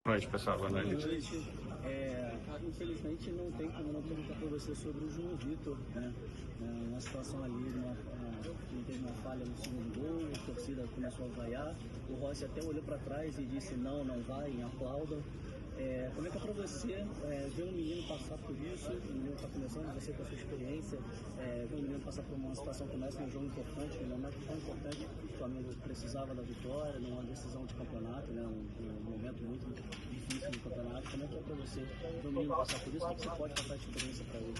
Boa noite, pessoal. Boa Boa noite. noite. Infelizmente não tem como não perguntar para você sobre o João Vitor, né? Uma situação ali, que teve uma falha no segundo gol, a torcida começou a vaiar, o Rossi até olhou para trás e disse não vai, aplauda. Como é que é para você ver um menino passar por isso, o menino está começando, você com a sua experiência, ver um menino passar por uma situação como essa, num jogo importante, num momento tão importante, o Flamengo precisava da vitória, numa decisão de campeonato, né? Um momento muito difícil no campeonato. Como é que é para você ver um menino passar por isso? O que você pode passar de experiência para ele?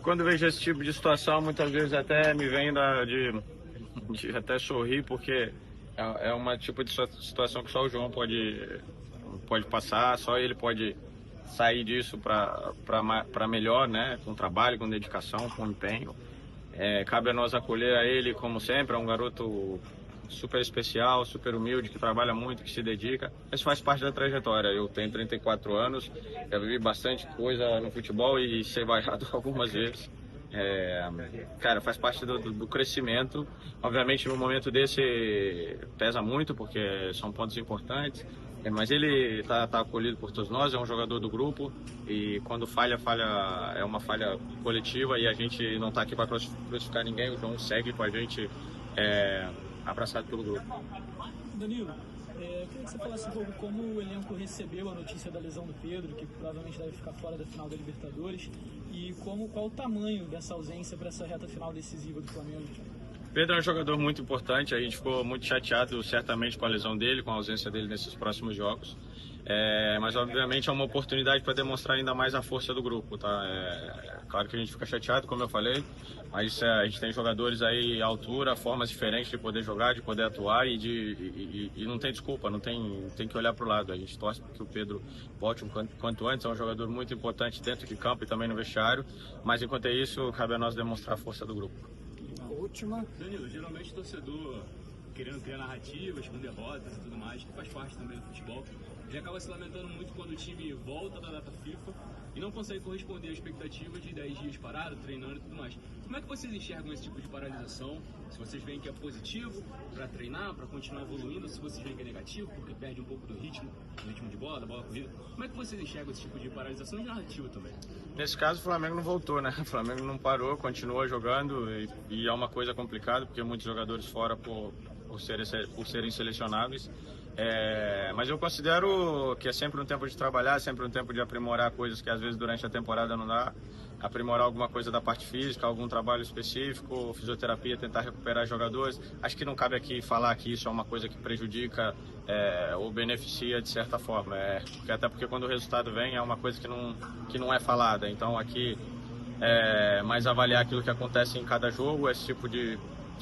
Quando vejo esse tipo de situação, muitas vezes até me vem de até sorrir, porque é uma tipo de situação que só o João pode passar, só ele pode sair disso para melhor, né? Com trabalho, com dedicação, com empenho. Cabe a nós acolher a ele, como sempre, é um garoto super especial, super humilde, que trabalha muito, que se dedica. Isso faz parte da trajetória. Eu tenho 34 anos, já vivi bastante coisa no futebol e ser vaiado algumas vezes. Cara, faz parte do crescimento. Obviamente, no momento desse, pesa muito, porque são pontos importantes. Mas ele tá acolhido por todos nós, é um jogador do grupo e quando falha é uma falha coletiva e a gente não está aqui para crucificar ninguém. O João segue com a gente abraçado pelo grupo. Danilo, eu queria que você falasse um pouco como o elenco recebeu a notícia da lesão do Pedro, que provavelmente deve ficar fora da final da Libertadores, e qual o tamanho dessa ausência para essa reta final decisiva do Flamengo. Pedro é um jogador muito importante, a gente ficou muito chateado certamente com a lesão dele, com a ausência dele nesses próximos jogos. Mas obviamente é uma oportunidade para demonstrar ainda mais a força do grupo, tá? Claro que a gente fica chateado, como eu falei, mas a gente tem jogadores aí à altura, formas diferentes de poder jogar, de poder atuar e não tem desculpa, tem que olhar para o lado. A gente torce para que o Pedro volte quanto antes, é um jogador muito importante dentro de campo e também no vestiário, mas enquanto é isso, cabe a nós demonstrar a força do grupo. Última. Danilo, geralmente o torcedor querendo criar narrativas com derrotas e tudo mais, que faz parte também do futebol, ele acaba se lamentando muito quando o time volta da data FIFA e não consegue corresponder à expectativa de 10 dias parado, treinando e tudo mais. Como é que vocês enxergam esse tipo de paralisação? Se vocês veem que é positivo para treinar, para continuar evoluindo, se vocês veem que é negativo, porque perde um pouco do ritmo de bola, da bola corrida. Como é que vocês enxergam esse tipo de paralisação e de narrativa também? Nesse caso, o Flamengo não voltou, né? O Flamengo não parou, continua jogando e é uma coisa complicada, porque muitos jogadores fora por serem selecionáveis. Mas eu considero que é sempre um tempo de trabalhar, sempre um tempo de aprimorar coisas que às vezes durante a temporada não dá. Aprimorar alguma coisa da parte física, algum trabalho específico, fisioterapia, tentar recuperar jogadores. Acho que não cabe aqui falar que isso é uma coisa que prejudica ou beneficia de certa forma. Até porque quando o resultado vem é uma coisa que não é falada. Então aqui mais avaliar aquilo que acontece em cada jogo, esse tipo de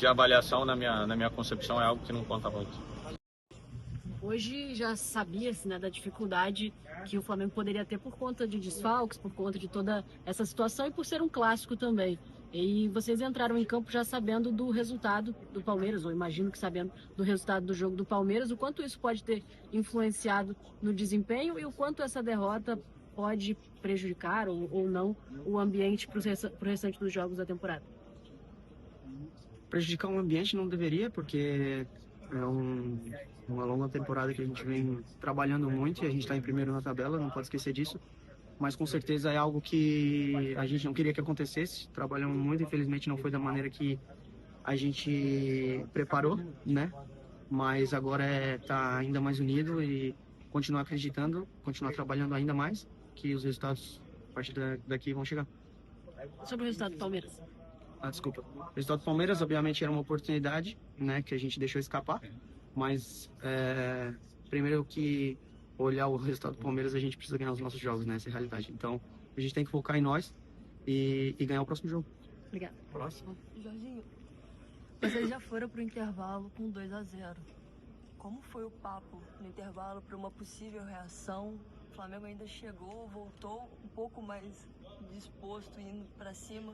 avaliação na minha concepção é algo que não conta muito. Hoje já sabia-se, né, da dificuldade que o Flamengo poderia ter por conta de desfalques, por conta de toda essa situação e por ser um clássico também. E vocês entraram em campo já sabendo do resultado do Palmeiras, ou imagino que sabendo do resultado do jogo do Palmeiras, o quanto isso pode ter influenciado no desempenho e o quanto essa derrota pode prejudicar ou não o ambiente para o restante dos jogos da temporada. Prejudicar o ambiente não deveria, porque é uma longa temporada que a gente vem trabalhando muito e a gente está em primeiro na tabela, não pode esquecer disso. Mas com certeza é algo que a gente não queria que acontecesse. Trabalhamos muito, infelizmente não foi da maneira que a gente preparou, né? Mas agora tá ainda mais unido e continuar acreditando, continuar trabalhando ainda mais, que os resultados a partir daqui vão chegar. Sobre o resultado do Palmeiras. Desculpa. O resultado do Palmeiras, obviamente, era uma oportunidade, né, que a gente deixou escapar. Mas, primeiro que olhar o resultado do Palmeiras, a gente precisa ganhar os nossos jogos, né? Essa é a realidade. Então, a gente tem que focar em nós e ganhar o próximo jogo. Obrigada. Próximo. Jorginho, vocês já foram pro intervalo com 2-0. Como foi o papo no intervalo para uma possível reação? O Flamengo ainda chegou, voltou um pouco mais disposto, indo para cima,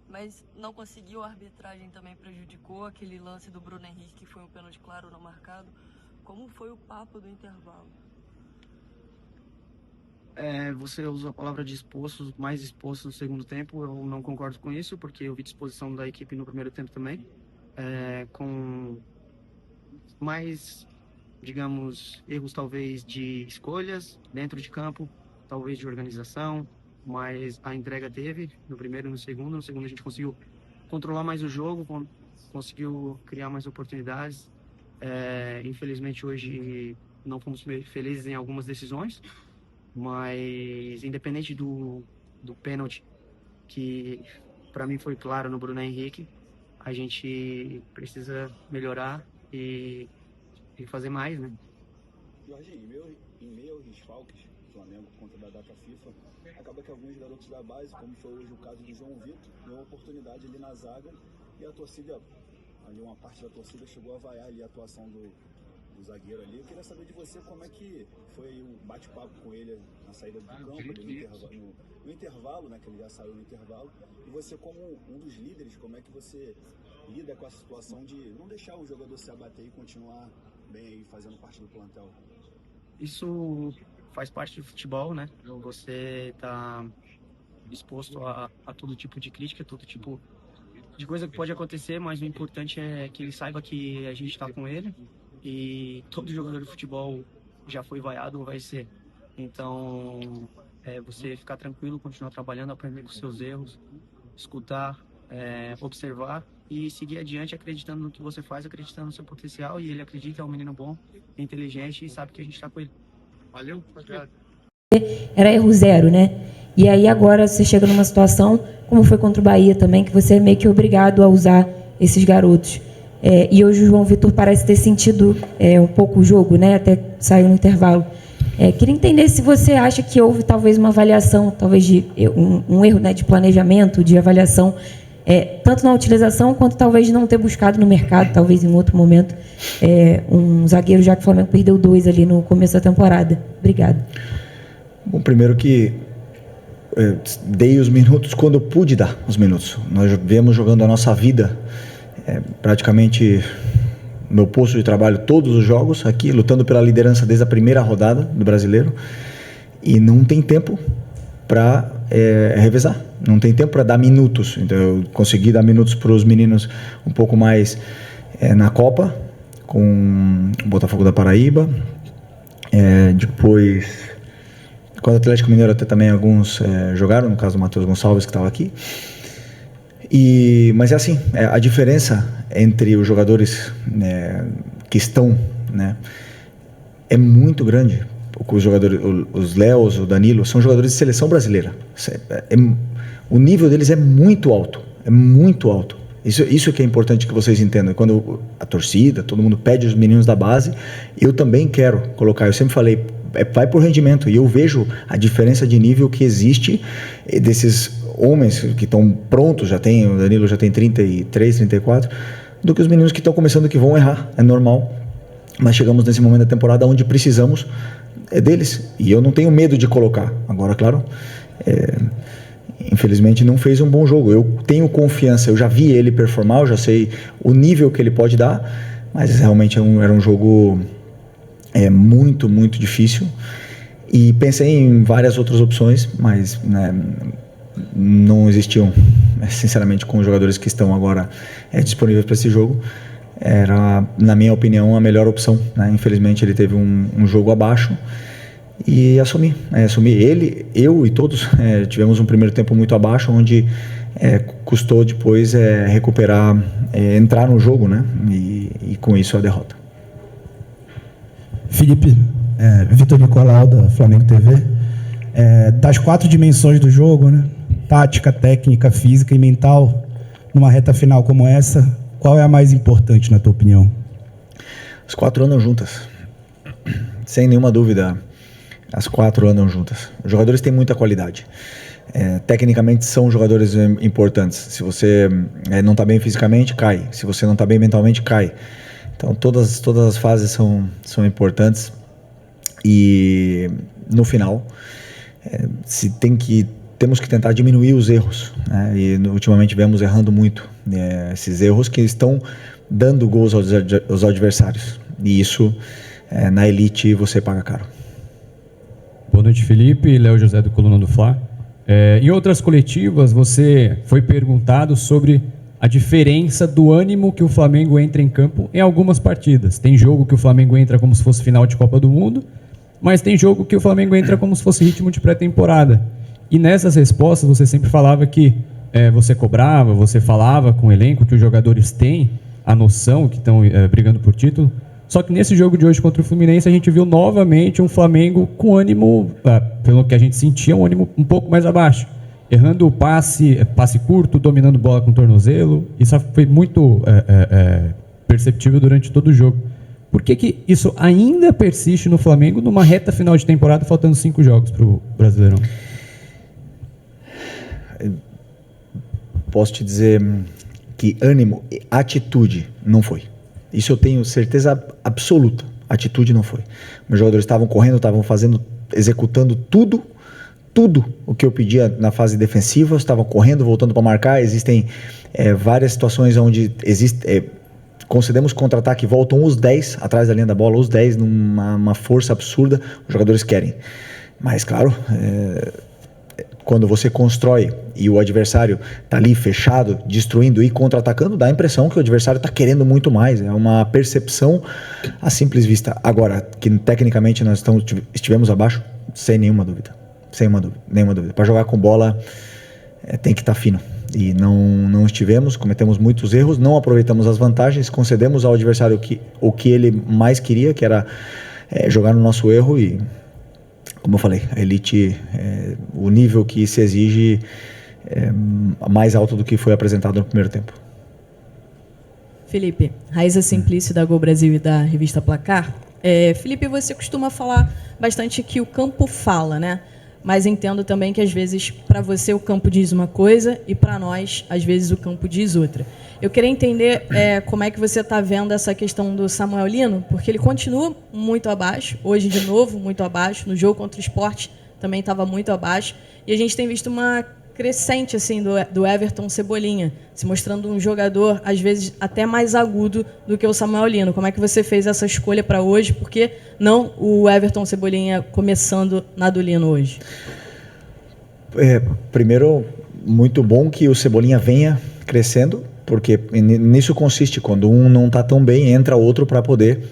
mas não conseguiu. A arbitragem também prejudicou aquele lance do Bruno Henrique, que foi um pênalti claro não marcado. Como foi o papo do intervalo? Você usou a palavra disposto, mais exposto no segundo tempo. Eu não concordo com isso, porque eu vi disposição da equipe no primeiro tempo também, com mais digamos, erros talvez de escolhas dentro de campo, talvez de organização, mas a entrega teve no primeiro e no segundo. No segundo a gente conseguiu controlar mais o jogo, conseguiu criar mais oportunidades. Infelizmente hoje não fomos felizes em algumas decisões, mas independente do pênalti, que para mim foi claro no Bruno Henrique, a gente precisa melhorar e fazer mais, né? Jorginho, em meio aos desfalques do Flamengo contra a data FIFA, acaba que alguns garotos da base, como foi hoje o caso do João Vitor, deu uma oportunidade ali na zaga e a torcida, ali uma parte da torcida chegou a vaiar ali a atuação do zagueiro ali. Eu queria saber de você como é que foi o bate-papo com ele na saída do campo, ali no intervalo, né, que ele já saiu no intervalo, e você como um dos líderes, como é que você lida com a situação de não deixar o jogador se abater e continuar bem aí, fazendo parte do plantel? Isso faz parte do futebol, né? Você tá exposto a todo tipo de crítica, todo tipo de coisa que pode acontecer, mas o importante é que ele saiba que a gente está com ele e todo jogador de futebol já foi vaiado ou vai ser. Então, você ficar tranquilo, continuar trabalhando, aprender com seus erros, escutar, observar e seguir adiante acreditando no que você faz, acreditando no seu potencial, e ele acredita, é um menino bom, é inteligente e sabe que a gente está com ele. Valeu, obrigado. Era erro zero, né? E aí agora você chega numa situação, como foi contra o Bahia também, que você é meio que obrigado a usar esses garotos. E hoje o João Vitor parece ter sentido um pouco o jogo, né? Até saiu no intervalo. Queria entender se você acha que houve talvez uma avaliação, talvez de um erro, né, de planejamento, de avaliação, tanto na utilização quanto talvez de não ter buscado no mercado, talvez em outro momento, um zagueiro, já que o Flamengo perdeu 2 ali no começo da temporada. Obrigada. Bom, primeiro que dei os minutos quando eu pude dar os minutos. Nós viemos jogando a nossa vida, praticamente meu posto de trabalho, todos os jogos aqui, lutando pela liderança desde a primeira rodada do Brasileiro, e não tem tempo para revezar, não tem tempo para dar minutos. Então eu consegui dar minutos para os meninos um pouco mais na Copa, com o Botafogo da Paraíba, depois com o Atlético Mineiro até também alguns jogaram, no caso do Matheus Gonçalves, que estava aqui. Mas é assim, a diferença entre os jogadores que estão, né, é muito grande. Os jogadores, os Léos, o Danilo, são jogadores de seleção brasileira. O nível deles é muito alto, Isso que é importante que vocês entendam. Quando a torcida, todo mundo pede os meninos da base, eu também quero colocar. Eu sempre falei, vai por rendimento. E eu vejo a diferença de nível que existe desses homens que estão prontos, o Danilo já tem 33, 34, do que os meninos que estão começando, que vão errar. É normal. Mas chegamos nesse momento da temporada onde precisamos deles. E eu não tenho medo de colocar. Agora, claro, infelizmente não fez um bom jogo. Eu tenho confiança, eu já vi ele performar, eu já sei o nível que ele pode dar, mas realmente era um jogo muito, muito difícil. E pensei em várias outras opções, mas não existiam, sinceramente, com os jogadores que estão agora disponíveis para esse jogo. Era, na minha opinião, a melhor opção, né? Infelizmente ele teve um jogo abaixo e assumi ele, eu e todos tivemos um primeiro tempo muito abaixo, onde custou depois recuperar, entrar no jogo, né? E com isso a derrota. Felipe, Vitor Nicolau da Flamengo TV. Das 4 dimensões do jogo, né? Tática, técnica, física e mental, numa reta final como essa, qual é a mais importante, na tua opinião? As 4 andam juntas, sem nenhuma dúvida. As 4 andam juntas. Os jogadores têm muita qualidade. Tecnicamente são jogadores importantes. Se você não está bem fisicamente, cai. Se você não está bem mentalmente, cai. Então todas as fases são importantes. E no final, temos que tentar diminuir os erros, né? E ultimamente vemos errando muito, esses erros que estão dando gols aos adversários. E isso, na elite, você paga caro. Boa noite, Felipe. Léo José do Coluna do Fla. Em outras coletivas, você foi perguntado sobre a diferença do ânimo que o Flamengo entra em campo em algumas partidas. Tem jogo que o Flamengo entra como se fosse final de Copa do Mundo, mas tem jogo que o Flamengo entra como se fosse ritmo de pré-temporada. E nessas respostas você sempre falava que você cobrava, você falava com o elenco que os jogadores têm a noção que estão brigando por título. Só que nesse jogo de hoje contra o Fluminense a gente viu novamente um Flamengo com ânimo, pelo que a gente sentia, um ânimo um pouco mais abaixo. Errando o passe curto, dominando bola com o tornozelo. Isso foi muito perceptível durante todo o jogo. Por que isso ainda persiste no Flamengo numa reta final de temporada, faltando 5 jogos para o Brasileirão? Posso te dizer que ânimo, atitude não foi. Isso eu tenho certeza absoluta. Atitude não foi. Meus jogadores estavam correndo, estavam fazendo, executando tudo o que eu pedia na fase defensiva, estavam correndo, voltando para marcar. Existem várias situações onde concedemos contra-ataque, voltam os 10 atrás da linha da bola, os 10 numa força absurda, os jogadores querem. Mas, claro, quando você constrói e o adversário está ali fechado, destruindo e contra-atacando, dá a impressão que o adversário está querendo muito mais. É uma percepção à simples vista. Agora, que tecnicamente nós estivemos abaixo, sem nenhuma dúvida. Sem nenhuma dúvida. Para jogar com bola, tem que estar fino. E não estivemos, cometemos muitos erros, não aproveitamos as vantagens, concedemos ao adversário o que ele mais queria, que era jogar no nosso erro. E, como eu falei, a elite, o nível que se exige é mais alto do que foi apresentado no primeiro tempo. Felipe, Raíza Simplício da Gol Brasil e da revista Placar. Felipe, você costuma falar bastante que o campo fala, né? Mas entendo também que, às vezes, para você o campo diz uma coisa e para nós, às vezes, o campo diz outra. Eu queria entender como é que você está vendo essa questão do Samuel Lino, porque ele continua muito abaixo, hoje de novo muito abaixo, no jogo contra o Sport também estava muito abaixo, e a gente tem visto uma crescente assim, do Everton Cebolinha, se mostrando um jogador, às vezes, até mais agudo do que o Samuel Lino. Como é que você fez essa escolha para hoje? Por que não o Everton Cebolinha começando na do Lino hoje? Primeiro, muito bom que o Cebolinha venha crescendo, porque nisso consiste, quando um não está tão bem, entra outro para poder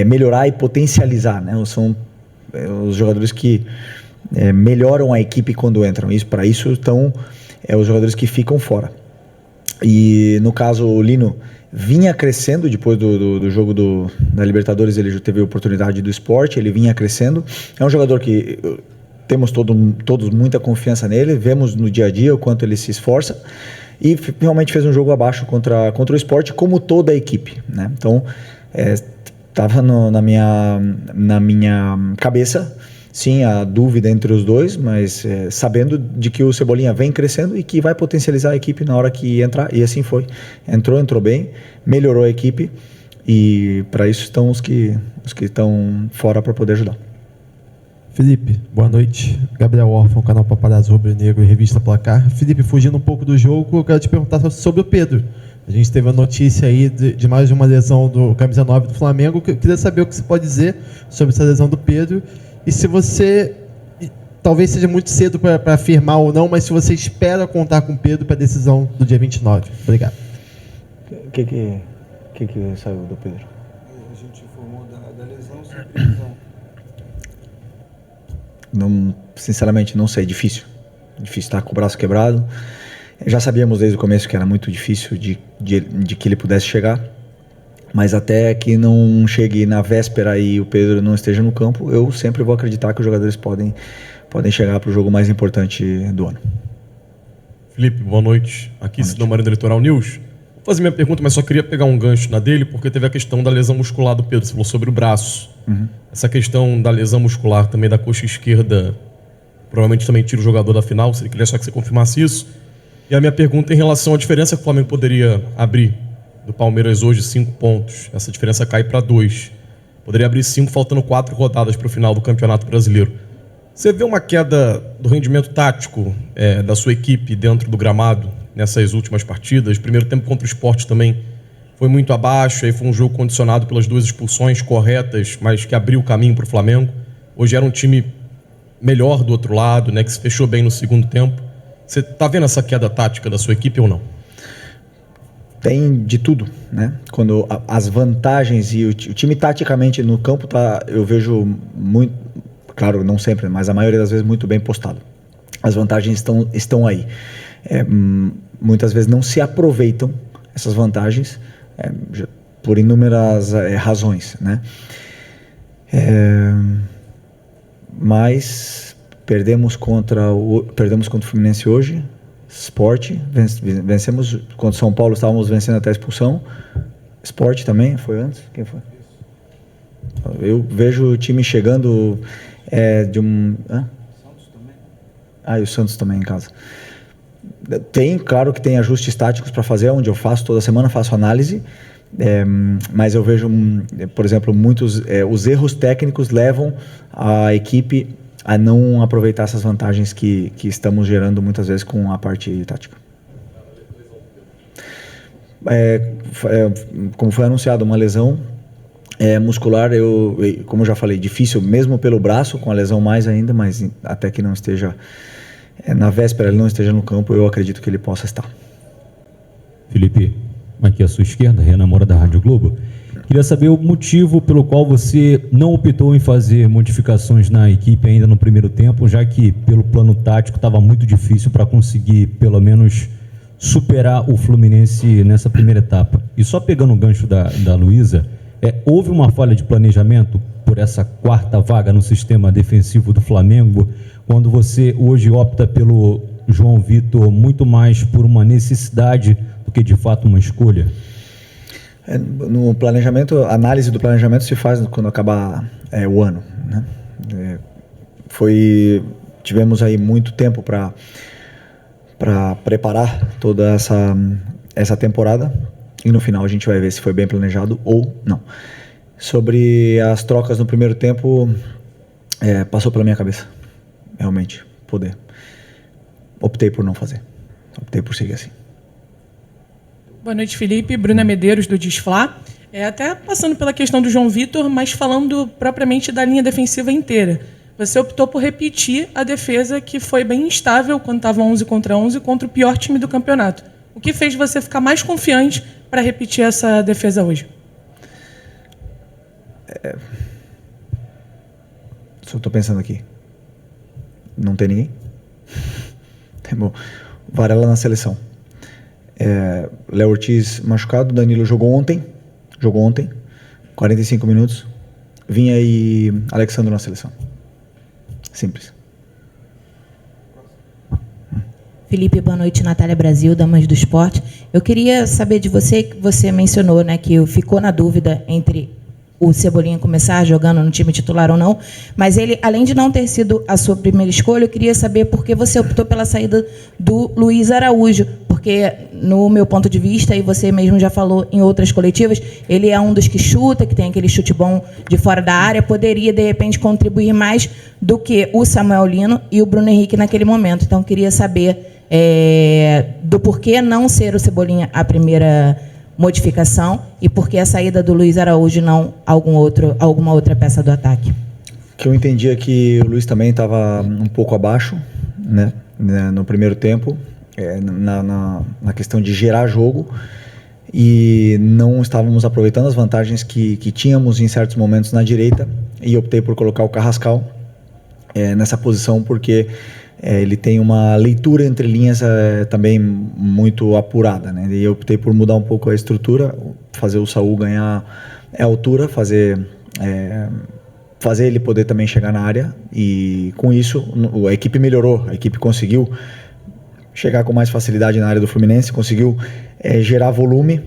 melhorar e potencializar, né? São os jogadores que melhoram a equipe quando entram. Para isso estão os jogadores que ficam fora. E no caso o Lino vinha crescendo depois do jogo da Libertadores, ele já teve a oportunidade do Sport, ele vinha crescendo. É um jogador que temos todos muita confiança nele, vemos no dia a dia o quanto ele se esforça e realmente fez um jogo abaixo contra o Sport, como toda a equipe, né? Então estava na minha cabeça, sim, a dúvida entre os dois, mas sabendo de que o Cebolinha vem crescendo e que vai potencializar a equipe na hora que entrar, e assim foi. Entrou bem, melhorou a equipe, e para isso estão os que estão fora para poder ajudar. Felipe, boa noite. Gabriel Orfan, canal Paparazzo Rubro Negro e revista Placar. Felipe, fugindo um pouco do jogo, eu quero te perguntar sobre o Pedro. A gente teve a notícia aí de mais de uma lesão do camisa 9 do Flamengo. Eu queria saber o que você pode dizer sobre essa lesão do Pedro. E se você, talvez seja muito cedo para afirmar ou não, mas se você espera contar com o Pedro para a decisão do dia 29. Obrigado. O que saiu do Pedro? A gente informou da lesão sem previsão. Sinceramente, não sei. Difícil estar com o braço quebrado. Já sabíamos desde o começo que era muito difícil de que ele pudesse chegar. Mas até que não chegue na véspera e o Pedro não esteja no campo, eu sempre vou acreditar que os jogadores podem chegar para o jogo mais importante do ano. Felipe, boa noite. Aqui Cidão Marina Litoral News. Vou fazer minha pergunta, mas só queria pegar um gancho na dele, porque teve a questão da lesão muscular do Pedro. Você falou sobre o braço. Uhum. Essa questão da lesão muscular também da coxa esquerda, provavelmente também tira o jogador da final. Queria só que você confirmasse isso. E a minha pergunta em relação à diferença que o Flamengo poderia abrir do Palmeiras hoje, 5 pontos. Essa diferença cai para 2. Poderia abrir 5, faltando 4 rodadas para o final do Campeonato Brasileiro. Você vê uma queda do rendimento tático da sua equipe dentro do gramado nessas últimas partidas? Primeiro tempo contra o Sport também foi muito abaixo, aí foi um jogo condicionado pelas 2 expulsões corretas, mas que abriu o caminho para o Flamengo. Hoje era um time melhor do outro lado, né, que se fechou bem no segundo tempo. Você está vendo essa queda tática da sua equipe ou não? Tem de tudo, né? Quando as vantagens e o time taticamente no campo eu vejo muito, claro, não sempre, mas a maioria das vezes muito bem postado. As vantagens estão aí. Muitas vezes não se aproveitam essas vantagens por inúmeras razões, né? Mas perdemos contra o Fluminense hoje. Sport, vencemos contra o São Paulo, estávamos vencendo até a expulsão. Sport também, foi antes? Quem foi? Eu vejo o time chegando de um... Santos também. E o Santos também em casa. Claro que tem ajustes táticos para fazer, onde eu faço toda semana, faço análise, mas eu vejo, por exemplo, os erros técnicos levam a equipe a não aproveitar essas vantagens que estamos gerando muitas vezes com a parte tática. Como foi anunciado, uma lesão muscular, como eu já falei, difícil mesmo pelo braço, com a lesão mais ainda, mas até que não esteja, na véspera ele não esteja no campo, eu acredito que ele possa estar. Felipe, aqui à sua esquerda, Renan Moura da Rádio Globo. Queria saber o motivo pelo qual você não optou em fazer modificações na equipe ainda no primeiro tempo, já que pelo plano tático estava muito difícil para conseguir pelo menos superar o Fluminense nessa primeira etapa. E só pegando o gancho da Luísa, houve uma falha de planejamento por essa quarta vaga no sistema defensivo do Flamengo, quando você hoje opta pelo João Vitor muito mais por uma necessidade do que de fato uma escolha? No planejamento, a análise do planejamento se faz quando acabar o ano, né? Tivemos aí muito tempo para preparar toda essa temporada e no final a gente vai ver se foi bem planejado ou não. Sobre as trocas no primeiro tempo, passou pela minha cabeça, realmente, poder. Optei por não fazer, optei por seguir assim. Boa noite, Felipe. Bruna Medeiros, do Desflá. Até passando pela questão do João Vitor, mas falando propriamente da linha defensiva inteira. Você optou por repetir a defesa que foi bem instável quando estava 11 contra 11 contra o pior time do campeonato. O que fez você ficar mais confiante para repetir essa defesa hoje? Só estou pensando aqui. Não tem ninguém? Bom, Varela na seleção. Léo Ortiz machucado, Danilo jogou ontem, 45 minutos, Vinha e Alexandre na seleção. Simples. Felipe, boa noite. Natália Brasil, Damas do Esporte. Eu queria saber de você, que você mencionou, né, que ficou na dúvida entre o Cebolinha começar jogando no time titular ou não, mas ele, além de não ter sido a sua primeira escolha, eu queria saber por que você optou pela saída do Luiz Araújo, porque, no meu ponto de vista, e você mesmo já falou em outras coletivas, ele é um dos que chuta, que tem aquele chute bom de fora da área, poderia, de repente, contribuir mais do que o Samuel Lino e o Bruno Henrique naquele momento. Então, eu queria saber do porquê não ser o Cebolinha a primeira modificação e por que a saída do Luiz Araújo, não alguma outra peça do ataque. O que eu entendi é que o Luiz também estava um pouco abaixo, né, no primeiro tempo, na questão de gerar jogo, e não estávamos aproveitando as vantagens que tínhamos em certos momentos na direita, e optei por colocar o Carrascal nessa posição porque ele tem uma leitura entre linhas também muito apurada, né? E eu optei por mudar um pouco a estrutura, fazer o Saul ganhar altura, fazer ele poder também chegar na área, e com isso a equipe melhorou, a equipe conseguiu chegar com mais facilidade na área do Fluminense, conseguiu gerar volume,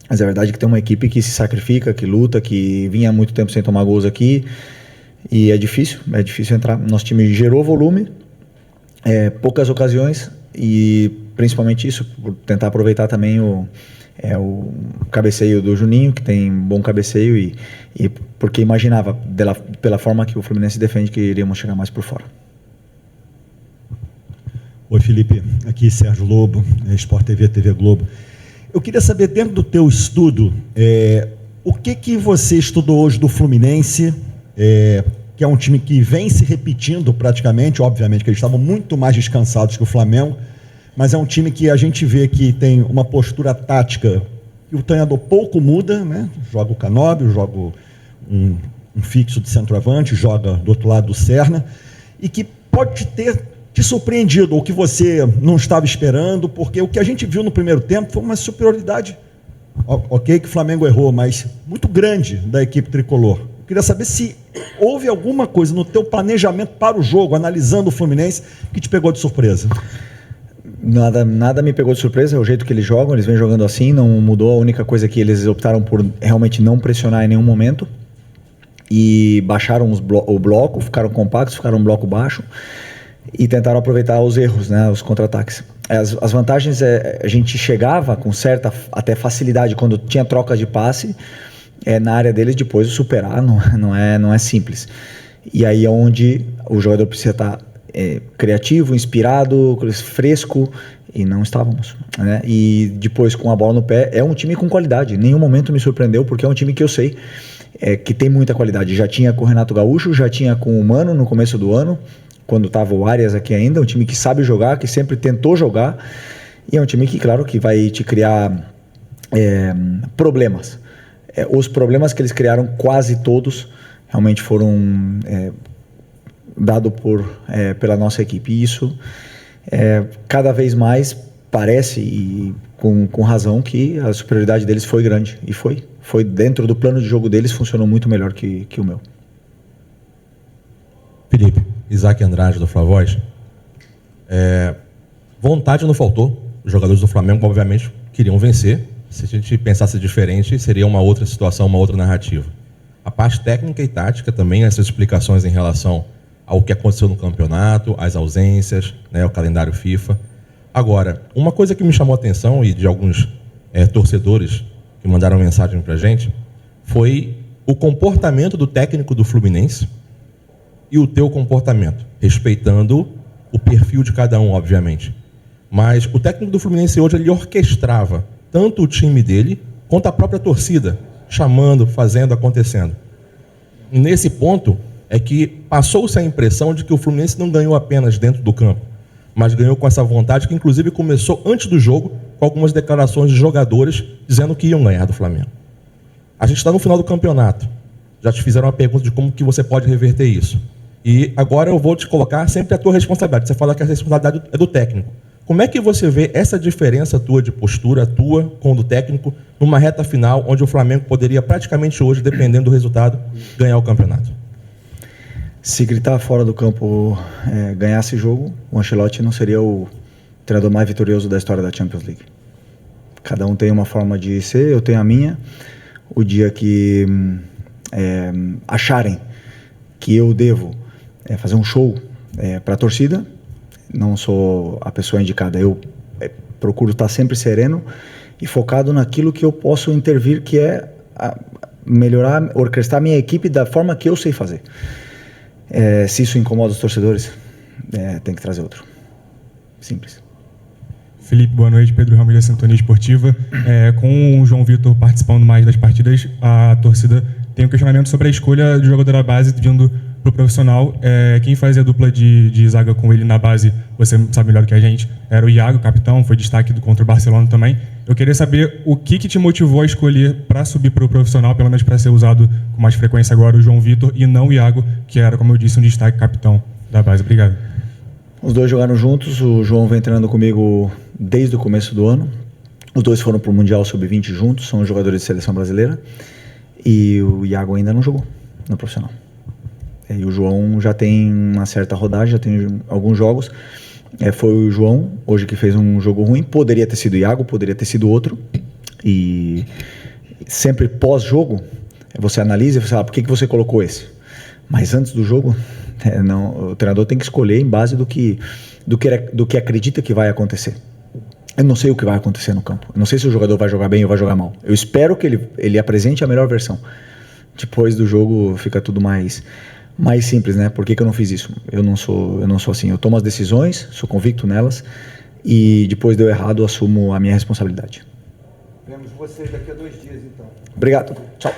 mas é verdade que tem uma equipe que se sacrifica, que luta, que vinha há muito tempo sem tomar gols aqui, e é difícil entrar. Nosso time gerou volume, poucas ocasiões, e principalmente isso, por tentar aproveitar também o cabeceio do Juninho, que tem bom cabeceio, e porque imaginava, pela forma que o Fluminense defende, que iríamos chegar mais por fora. Oi, Felipe, aqui Sérgio Lobo, Sport TV, TV Globo. Eu queria saber, dentro do teu estudo, o que você estudou hoje do Fluminense, que é um time que vem se repetindo praticamente, obviamente que eles estavam muito mais descansados que o Flamengo, mas é um time que a gente vê que tem uma postura tática que o treinador pouco muda, né? Joga o Canóbio, joga um fixo de centroavante, joga do outro lado do Serna, e que pode ter te surpreendido, ou que você não estava esperando, porque o que a gente viu no primeiro tempo foi uma superioridade, ok, que o Flamengo errou, mas muito grande da equipe tricolor. Eu queria saber se houve alguma coisa no teu planejamento para o jogo, analisando o Fluminense, que te pegou de surpresa. Nada me pegou de surpresa, é o jeito que eles jogam, eles vêm jogando assim, não mudou. A única coisa que eles optaram por realmente não pressionar em nenhum momento e baixaram o bloco, ficaram compactos, ficaram um bloco baixo e tentaram aproveitar os erros, né, os contra-ataques. As vantagens, a gente chegava com certa até facilidade quando tinha trocas de passe na área deles, depois o superar não é simples. E aí é onde o jogador precisa estar criativo, inspirado, fresco, e não estávamos, né? E depois com a bola no pé, é um time com qualidade, em nenhum momento me surpreendeu, porque é um time que eu sei que tem muita qualidade. Já tinha com o Renato Gaúcho, já tinha com o Mano no começo do ano, quando estava o Arias aqui ainda, um time que sabe jogar, que sempre tentou jogar, e é um time que, claro, que vai te criar problemas. Os problemas que eles criaram, quase todos, realmente foram dados pela nossa equipe. E isso, cada vez mais, parece, e com razão, que a superioridade deles foi grande. E foi dentro do plano de jogo deles, funcionou muito melhor que o meu. Felipe, Isaac Andrade do Flavoz. Vontade não faltou. Os jogadores do Flamengo, obviamente, queriam vencer. Se a gente pensasse diferente, seria uma outra situação, uma outra narrativa. A parte técnica e tática também, essas explicações em relação ao que aconteceu no campeonato, as ausências, né, o calendário FIFA. Agora, uma coisa que me chamou a atenção, e de alguns torcedores que mandaram mensagem pra gente, foi o comportamento do técnico do Fluminense e o teu comportamento, respeitando o perfil de cada um, obviamente. Mas o técnico do Fluminense hoje, ele orquestrava tanto o time dele, quanto a própria torcida, chamando, fazendo, acontecendo. E nesse ponto é que passou-se a impressão de que o Fluminense não ganhou apenas dentro do campo, mas ganhou com essa vontade que inclusive começou antes do jogo, com algumas declarações de jogadores dizendo que iam ganhar do Flamengo. A gente está no final do campeonato. Já te fizeram uma pergunta de como que você pode reverter isso. E agora eu vou te colocar sempre a tua responsabilidade. Você fala que a responsabilidade é do técnico. Como é que você vê essa diferença tua de postura, tua com o do técnico, numa reta final onde o Flamengo poderia praticamente hoje, dependendo do resultado, ganhar o campeonato? Se gritar fora do campo ganhasse jogo, o Ancelotti não seria o treinador mais vitorioso da história da Champions League. Cada um tem uma forma de ser, eu tenho a minha. O dia que acharem que eu devo fazer um show para a torcida, não sou a pessoa indicada. Eu procuro estar sempre sereno e focado naquilo que eu posso intervir, que é melhorar, orquestrar minha equipe da forma que eu sei fazer. Se isso incomoda os torcedores, tem que trazer outro. Simples. Felipe, boa noite. Pedro Ramos da Sintonia Esportiva. Com o João Vitor participando mais das partidas, a torcida tem um questionamento sobre a escolha do jogador da base vindo para o profissional. Quem fazia a dupla de zaga com ele na base, você sabe melhor que a gente, era o Iago, capitão, foi destaque contra o Barcelona também. Eu queria saber o que te motivou a escolher para subir para o profissional, pelo menos para ser usado com mais frequência agora, o João Vitor, e não o Iago, que era, como eu disse, um destaque capitão da base. Obrigado. Os dois jogaram juntos, o João vem treinando comigo desde o começo do ano. Os dois foram para o Mundial Sub-20 juntos, são jogadores de seleção brasileira. E o Iago ainda não jogou no profissional. E o João já tem uma certa rodagem, já tem alguns jogos. Foi o João, hoje, que fez um jogo ruim. Poderia ter sido o Iago, poderia ter sido outro. E sempre pós-jogo, você analisa e você fala, por que você colocou esse? Mas antes do jogo, o treinador tem que escolher em base do que acredita que vai acontecer. Eu não sei o que vai acontecer no campo. Eu não sei se o jogador vai jogar bem ou vai jogar mal. Eu espero que ele apresente a melhor versão. Depois do jogo fica tudo mais simples, né? Por que eu não fiz isso? Eu não sou assim. Eu tomo as decisões, sou convicto nelas e depois deu errado, eu assumo a minha responsabilidade. Vemos você daqui a 2 dias, então. Obrigado. Tchau.